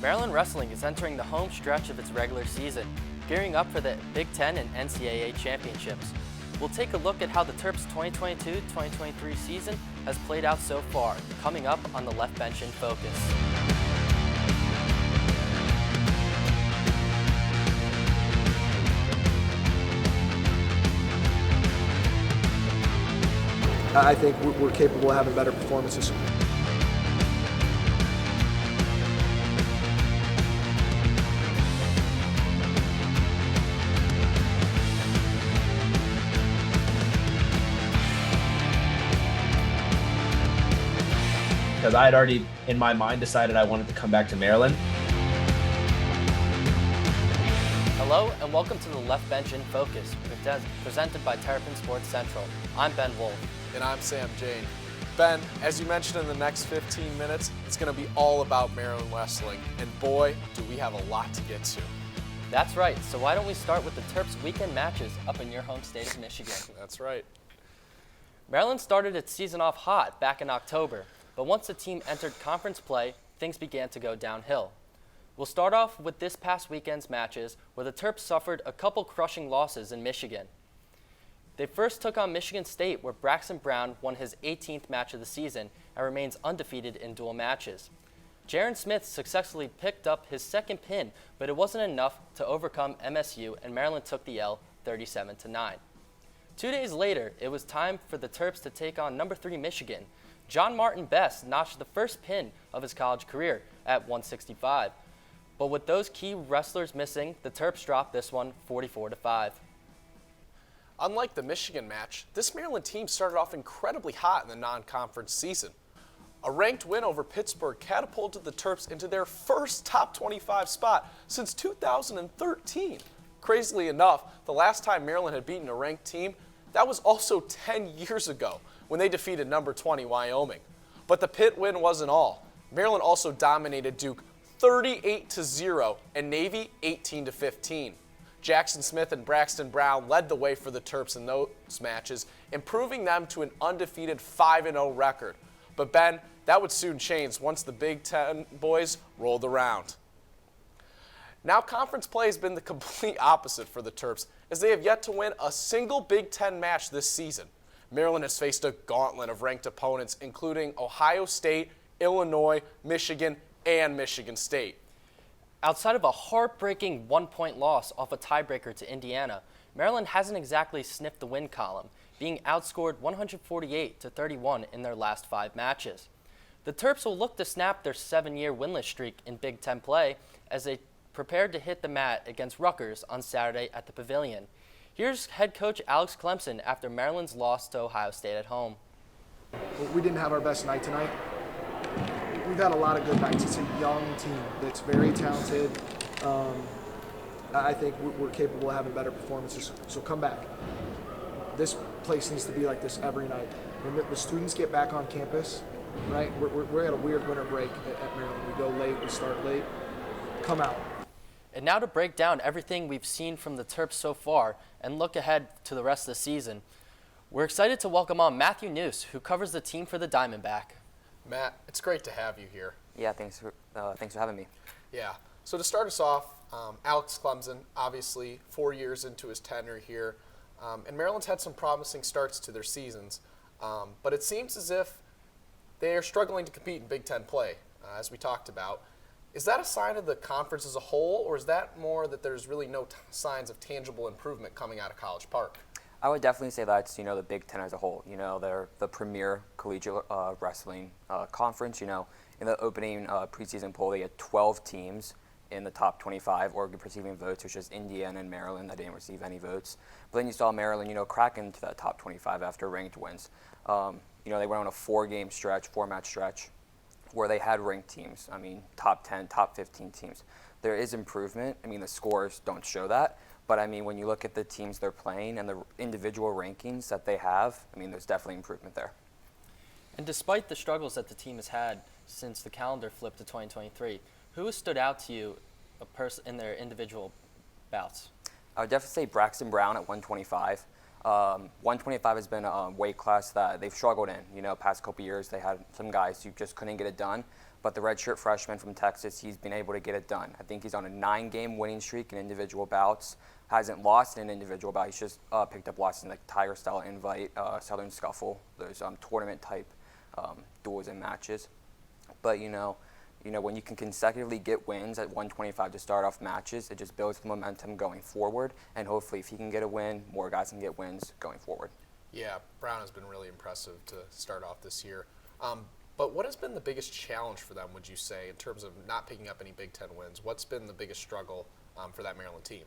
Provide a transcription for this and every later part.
Maryland Wrestling is entering the home stretch of its regular season, gearing up for the Big Ten and NCAA championships. We'll take a look at how the Terps' 2022-2023 season has played out so far, coming up on the Left Bench in Focus. I think we're capable of having better performances. Because I had already, in my mind, decided I wanted to come back to Maryland. Hello and welcome to the Left Bench in Focus, presented by Terps Sports Central. I'm Ben Wolf. And I'm Sam Jane. Ben, as you mentioned, in the next 15 minutes, it's going to be all about Maryland Wrestling. And boy, do we have a lot to get to. That's right, so why don't we start with the Terps weekend matches up in your home state of Michigan. That's right. Maryland started its season off hot back in October, but once the team entered conference play, things began to go downhill. We'll start off with this past weekend's matches, where the Terps suffered a couple crushing losses in Michigan. They first took on Michigan State, where Braxton Brown won his 18th match of the season and remains undefeated in dual matches. Jaron Smith successfully picked up his second pin, but it wasn't enough to overcome MSU, and Maryland took the L 37-9. 2 days later, it was time for the Terps to take on number 3 Michigan. John Martin Best notched the first pin of his college career at 165. But with those key wrestlers missing, the Terps dropped this one 44-5. Unlike the Michigan match, this Maryland team started off incredibly hot in the non-conference season. A ranked win over Pittsburgh catapulted the Terps into their first top 25 spot since 2013. Crazily enough, the last time Maryland had beaten a ranked team, that was also 10 years ago when they defeated number 20 Wyoming. But the Pitt win wasn't all. Maryland also dominated Duke 38-0 and Navy 18-15. Jackson Smith and Braxton Brown led the way for the Terps in those matches, improving them to an undefeated 5-0 record. But Ben, that would soon change once the Big Ten boys rolled around. Now conference play has been the complete opposite for the Terps, as they have yet to win a single Big Ten match this season. Maryland has faced a gauntlet of ranked opponents, including Ohio State, Illinois, Michigan, and Michigan State. Outside of a heartbreaking one-point loss off a tiebreaker to Indiana, Maryland hasn't exactly sniffed the win column, being outscored 148-31 in their last 5 matches. The Terps will look to snap their 7-year winless streak in Big Ten play as they prepare to hit the mat against Rutgers on Saturday at the Pavilion. Here's head coach Alex Clemsen after Maryland's loss to Ohio State at home. We didn't have our best night tonight. We've had a lot of good nights. It's a young team that's very talented. I think we're capable of having better performances, so come back. This place needs to be like this every night. When the students get back on campus, right, we're at a weird winter break at Maryland. We go late, we start late. Come out. And now to break down everything we've seen from the Terps so far and look ahead to the rest of the season, we're excited to welcome on Matthew Neus, who covers the team for the Diamondback. Matt, it's great to have you here. Yeah, thanks for having me. Yeah, so to start us off, Alex Clemsen, obviously 4 years into his tenure here, and Maryland's had some promising starts to their seasons, but it seems as if they are struggling to compete in Big Ten play, as we talked about. Is that a sign of the conference as a whole, or is that more that there's really no signs of tangible improvement coming out of College Park? I would definitely say that's, the Big Ten as a whole. They're the premier collegiate wrestling conference. In the opening preseason poll, they had 12 teams in the top 25 or receiving votes, which is Indiana and Maryland that didn't receive any votes. But then you saw Maryland, crack into that top 25 after ranked wins. They went on a 4-match stretch where they had ranked teams. Top 10, top 15 teams. There is improvement. The scores don't show that. But, when you look at the teams they're playing and the individual rankings that they have, there's definitely improvement there. And despite the struggles that the team has had since the calendar flipped to 2023, who has stood out to you in their individual bouts? I would definitely say Braxton Brown at 125. 125 has been a weight class that they've struggled in. Past couple years they had some guys who just couldn't get it done. But the redshirt freshman from Texas, he's been able to get it done. I think he's on a 9-game winning streak in individual bouts. Hasn't lost in an individual bout. He's just picked up losses in the Tiger-style invite, Southern Scuffle, those tournament-type duels and matches. But, when you can consecutively get wins at 125 to start off matches, it just builds the momentum going forward. And hopefully, if he can get a win, more guys can get wins going forward. Yeah, Brown has been really impressive to start off this year. But what has been the biggest challenge for them, would you say, in terms of not picking up any Big Ten wins? What's been the biggest struggle for that Maryland team?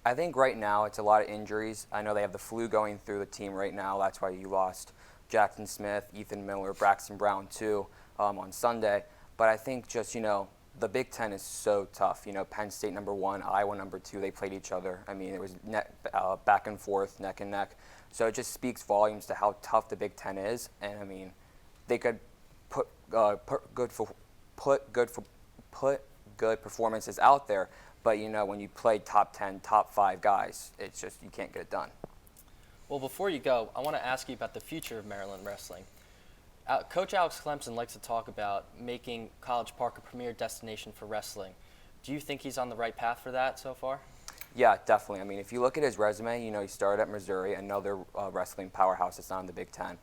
I think right now it's a lot of injuries. I know they have the flu going through the team right now. That's why you lost Jackson Smith, Ethan Miller, Braxton Brown too on Sunday. But I think just, the Big Ten is so tough. Penn State #1, Iowa #2, they played each other. I mean, it was back and forth, neck and neck. So it just speaks volumes to how tough the Big Ten is. And I mean, they could put good performances out there. But, when you play top 10, top 5 guys, it's just you can't get it done. Well, before you go, I want to ask you about the future of Maryland wrestling. Coach Alex Clemsen likes to talk about making College Park a premier destination for wrestling. Do you think he's on the right path for that so far? Yeah, definitely. I mean, if you look at his resume, he started at Missouri, another wrestling powerhouse that's not in the Big Ten.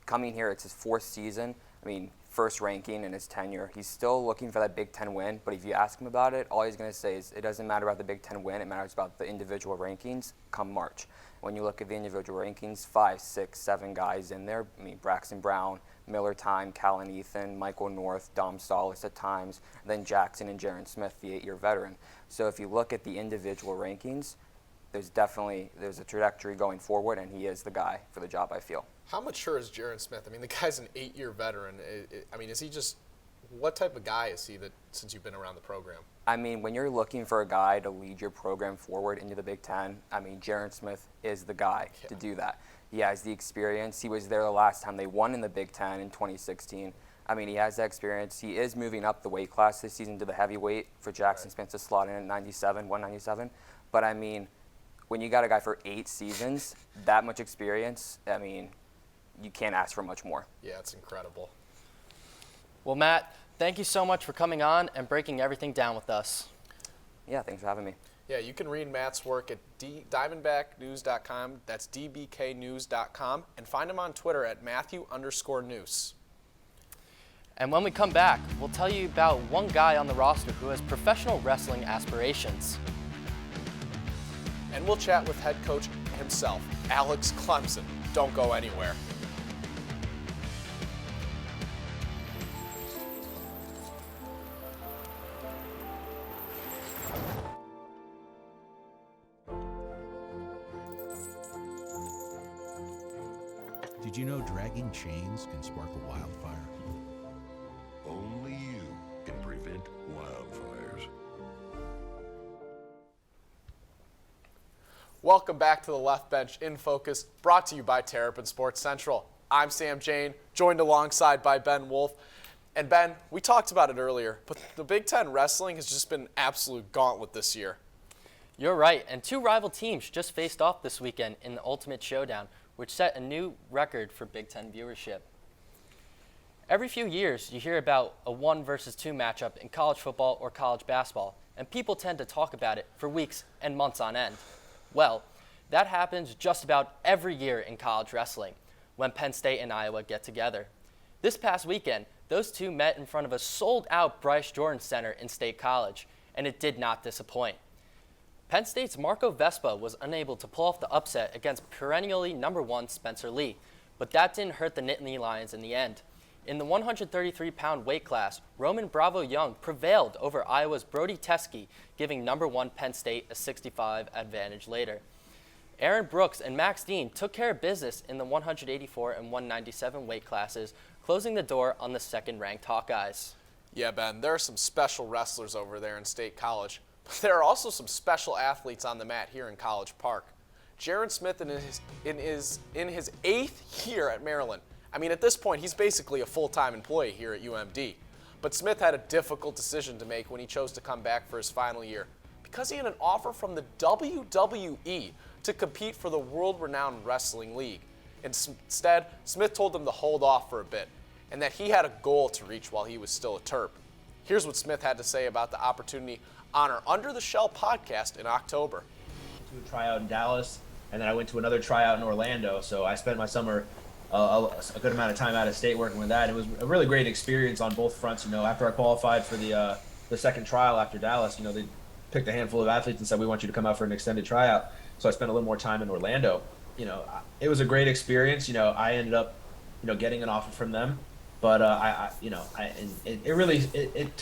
Coming here, it's his 4th season. I mean, first ranking in his tenure. He's still looking for that Big Ten win, but if you ask him about it, all he's going to say is it doesn't matter about the Big Ten win, it matters about the individual rankings come March. When you look at the individual rankings, 5, 6, 7 guys in there. I mean, Braxton Brown, Miller Time, Callan Ethan, Michael North, Dom Solis at times, then Jackson and Jaron Smith, the 8-year veteran. So if you look at the individual rankings, there's a trajectory going forward, and he is the guy for the job, I feel. How mature is Jaron Smith? I mean, the guy's an 8-year veteran. Is he just – what type of guy is he since you've been around the program? I mean, when you're looking for a guy to lead your program forward into the Big Ten, I mean, Jaron Smith is the guy to do that. He has the experience. He was there the last time they won in the Big Ten in 2016. I mean, he has that experience. He is moving up the weight class this season to the heavyweight for Jackson Smith to slot in at 197. But, I mean, when you got a guy for 8 seasons, that much experience, I mean, you can't ask for much more. Yeah, it's incredible. Well, Matt, thank you so much for coming on and breaking everything down with us. Yeah, thanks for having me. Yeah, you can read Matt's work at diamondbacknews.com. That's dbknews.com. And find him on Twitter at Matthew_Neus. And when we come back, we'll tell you about one guy on the roster who has professional wrestling aspirations. And we'll chat with head coach himself, Alex Clemsen. Don't go anywhere. Did you know dragging chains can spark a wildfire? Only you can prevent wildfires. Welcome back to the Left Bench in Focus, brought to you by Terps and Sports Central. I'm Sam Jane, joined alongside by Ben Wolf. And Ben, we talked about it earlier, but the Big Ten wrestling has just been an absolute gauntlet this year. You're right, and 2 rival teams just faced off this weekend in the Ultimate Showdown, which set a new record for Big Ten viewership. Every few years, you hear about a 1 versus 2 matchup in college football or college basketball, and people tend to talk about it for weeks and months on end. Well, that happens just about every year in college wrestling when Penn State and Iowa get together. This past weekend, those two met in front of a sold-out Bryce Jordan Center in State College, and it did not disappoint. Penn State's Marco Vespa was unable to pull off the upset against perennially #1 Spencer Lee, but that didn't hurt the Nittany Lions in the end. In the 133-pound weight class, Roman Bravo Young prevailed over Iowa's Brody Teske, giving #1 Penn State a 65 advantage later. Aaron Brooks and Max Dean took care of business in the 184 and 197 weight classes, closing the door on the second-ranked Hawkeyes. Yeah, Ben, there are some special wrestlers over there in State College. There are also some special athletes on the mat here in College Park. Jaron Smith in his 8th year at Maryland. I mean, at this point, he's basically a full-time employee here at UMD. But Smith had a difficult decision to make when he chose to come back for his final year, because he had an offer from the WWE to compete for the world-renowned Wrestling League. Instead, Smith told them to hold off for a bit, and that he had a goal to reach while he was still a Terp. Here's what Smith had to say about the opportunity on our Under the Shell podcast in October. To a tryout in Dallas, and then I went to another tryout in Orlando. So I spent my summer a good amount of time out of state working with that. It was a really great experience on both fronts. After I qualified for the second trial after Dallas, they picked a handful of athletes and said, we want you to come out for an extended tryout. So I spent a little more time in Orlando. It was a great experience. I ended up, getting an offer from them. But to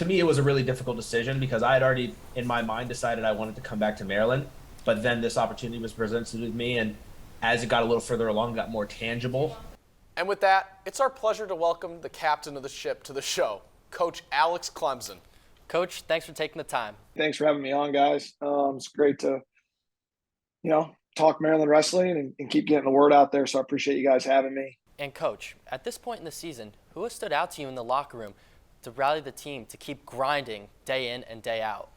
me, it was a really difficult decision because I had already in my mind decided I wanted to come back to Maryland. But then this opportunity was presented with me, and as it got a little further along, got more tangible. And with that, it's our pleasure to welcome the captain of the ship to the show, Coach Alex Clemsen. Coach, thanks for taking the time. Thanks for having me on, guys. It's great to, talk Maryland wrestling and keep getting the word out there. So I appreciate you guys having me. And Coach, at this point in the season, who has stood out to you in the locker room to rally the team to keep grinding day in and day out?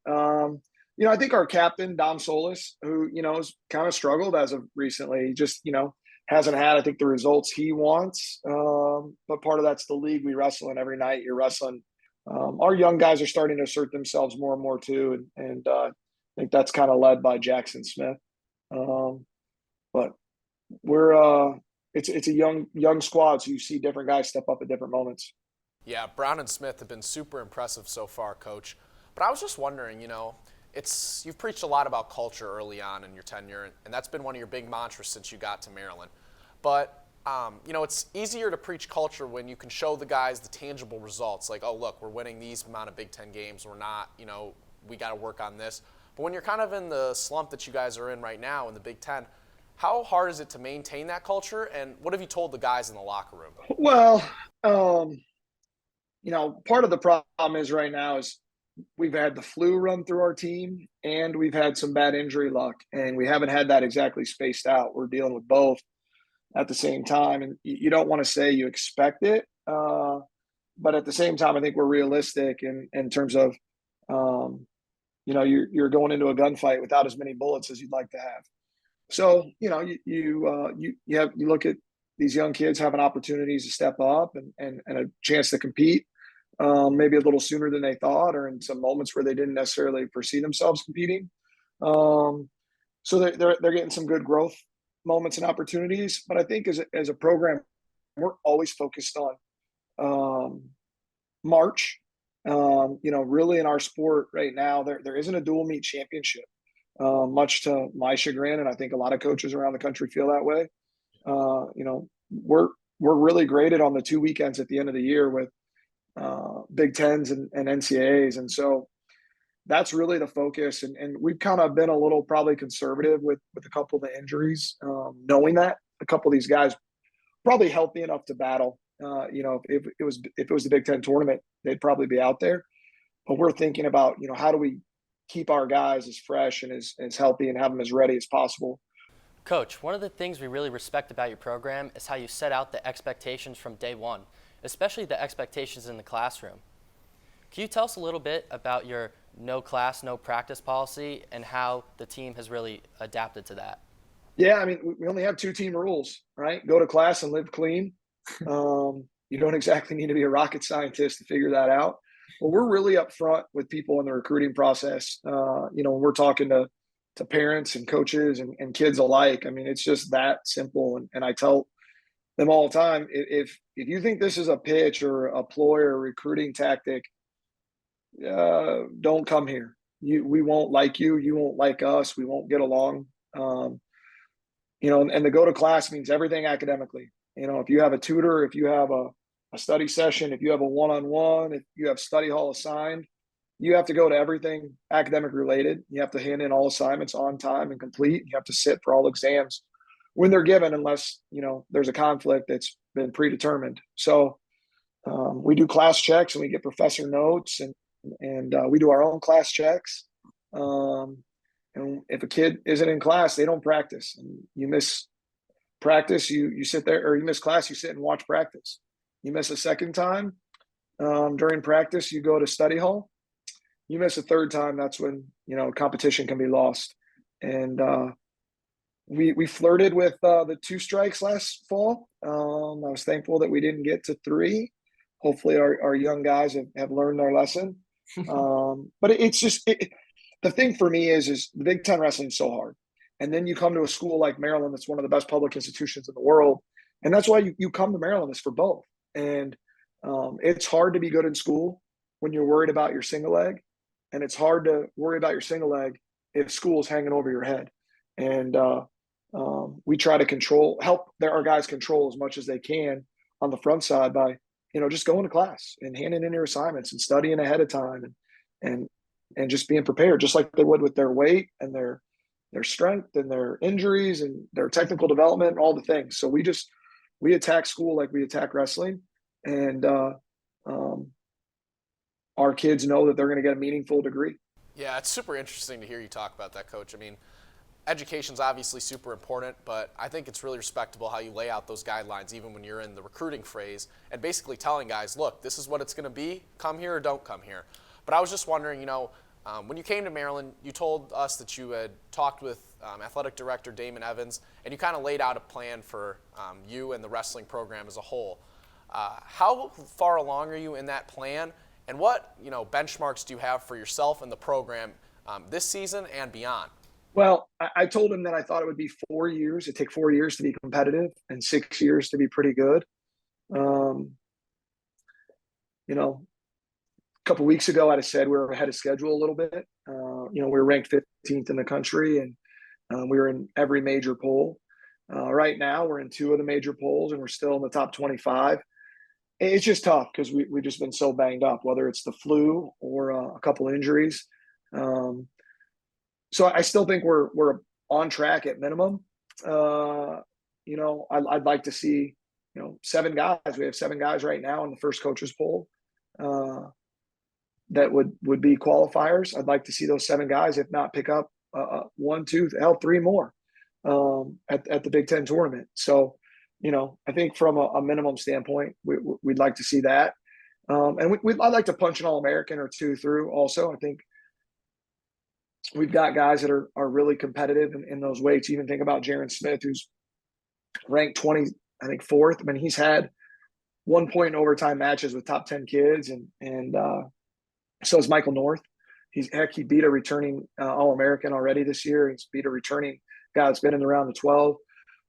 I think our captain, Dom Solis, who, has kind of struggled as of recently, just, hasn't had, I think, the results he wants. But part of that's the league we wrestle in every night. You're wrestling. Our young guys are starting to assert themselves more and more too. And I think that's kind of led by Jackson Smith. But we're, it's a young squad. So you see different guys step up at different moments. Yeah, Brown and Smith have been super impressive so far, Coach. But I was just wondering, you've preached a lot about culture early on in your tenure, and that's been one of your big mantras since you got to Maryland. But, it's easier to preach culture when you can show the guys the tangible results, like, oh, look, we're winning these amount of Big Ten games. We're not, we got to work on this. But when you're kind of in the slump that you guys are in right now in the Big Ten, how hard is it to maintain that culture, and what have you told the guys in the locker room? Well, part of the problem is right now is we've had the flu run through our team and we've had some bad injury luck, and we haven't had that exactly spaced out. We're dealing with both at the same time, and you don't want to say you expect it. But at the same time, I think we're realistic in terms of, you're going into a gunfight without as many bullets as you'd like to have. So, you look at these young kids having opportunities to step up and a chance to compete. Maybe a little sooner than they thought, or in some moments where they didn't necessarily foresee themselves competing. So they're getting some good growth moments and opportunities. But I think as a program, we're always focused on March. Really in our sport right now, there isn't a dual meet championship, much to my chagrin, and I think a lot of coaches around the country feel that way. We're really graded on the 2 weekends at the end of the year with Big Tens and NCAAs. And so that's really the focus. And we've kind of been a little probably conservative with a couple of the injuries, knowing that a couple of these guys probably healthy enough to battle. If it was the Big Ten tournament, they'd probably be out there. But we're thinking about, how do we keep our guys as fresh and as healthy and have them as ready as possible. Coach, one of the things we really respect about your program is how you set out the expectations from day one, especially the expectations in the classroom. Can you tell us a little bit about your no class, no practice policy and how the team has really adapted to that? Yeah, I mean, we only have 2 team rules, right? Go to class and live clean. You don't exactly need to be a rocket scientist to figure that out. But we're really upfront with people in the recruiting process. When we're talking to parents and coaches and kids alike, I mean, it's just that simple. And I tell them all the time, if you think this is a pitch or a ploy or a recruiting tactic, don't come here. We won't like you. You won't like us. We won't get along. And the go to class means everything academically. If you have a tutor, if you have a study session, if you have a one-on-one, if you have study hall assigned, you have to go to everything academic related. You have to hand in all assignments on time and complete. You have to sit for all exams when they're given, unless, there's a conflict that's been predetermined. So we do class checks and we get professor notes and we do our own class checks. And if a kid isn't in class, they don't practice. And you miss practice, you sit there, or you miss class, you sit and watch practice. You miss a second time during practice, you go to study hall. You miss a third time, that's when, competition can be lost. And we flirted with the 2 strikes last fall. I was thankful that we didn't get to 3. hopefully our young guys have learned their lesson. But it's just the thing for me is the Big Ten wrestling is so hard. And then you come to a school like Maryland that's one of the best public institutions in the world. And that's why you come to Maryland is for both. And it's hard to be good in school when you're worried about your single leg. And it's hard to worry about your single leg if school's hanging over your head. And we try to help our guys control as much as they can on the front side by, just going to class and handing in your assignments and studying ahead of time and just being prepared, just like they would with their weight and their strength and their injuries and their technical development and all the things. So we attack school like we attack wrestling, and our kids know that they're going to get a meaningful degree. Yeah, it's super interesting to hear you talk about that, Coach. I mean, education's obviously super important, but I think it's really respectable how you lay out those guidelines even when you're in the recruiting phase and basically telling guys, look, this is what it's going to be. Come here or don't come here. But I was just wondering, when you came to Maryland, you told us that you had talked with athletic director Damon Evans, and you kind of laid out a plan for you and the wrestling program as a whole. How far along are you in that plan, and what benchmarks do you have for yourself and the program this season and beyond? Well, I told him that I thought it would be 4 years. It'd take 4 years to be competitive and 6 years to be pretty good. A couple weeks ago, I'd have said we were ahead of schedule a little bit. We were ranked 15th in the country, and we were in every major poll. Right now, we're in 2 of the major polls, and we're still in the top 25. It's just tough because we've just been so banged up, whether it's the flu or a couple injuries. So I still think we're on track at minimum. I'd like to see 7 guys. We have 7 guys right now in the first coaches poll that would be qualifiers. I'd like to see those 7 guys, if not pick up 1, 2, 3 more at the Big Ten tournament. So, I think from a minimum standpoint, we'd like to see that. And I'd like to punch an All-American or 2 through also. I think we've got guys that are really competitive in those weights. Even think about Jaron Smith, who's ranked 4th. I mean, he's had 1 point in overtime matches with top 10 kids, and so is Michael North. He beat a returning All-American already this year. He's beat a returning guy that's been in the round of 12.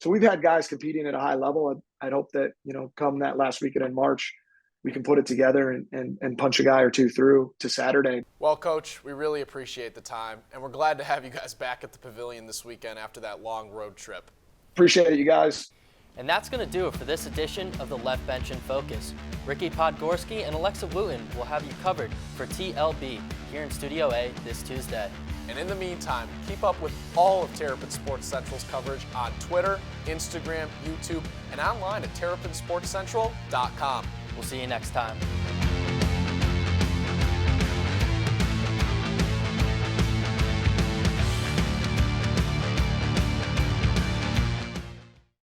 So we've had guys competing at a high level. I'd hope that, come that last weekend in March, we can put it together and punch a guy or 2 through to Saturday. Well, Coach, we really appreciate the time, and we're glad to have you guys back at the Pavilion this weekend after that long road trip. Appreciate it, you guys. And that's going to do it for this edition of the Left Bench in Focus. Ricky Podgorski and Alexa Wooten will have you covered for TLB here in Studio A this Tuesday. And in the meantime, keep up with all of Terrapin Sports Central's coverage on Twitter, Instagram, YouTube, and online at terrapinsportscentral.com. We'll see you next time.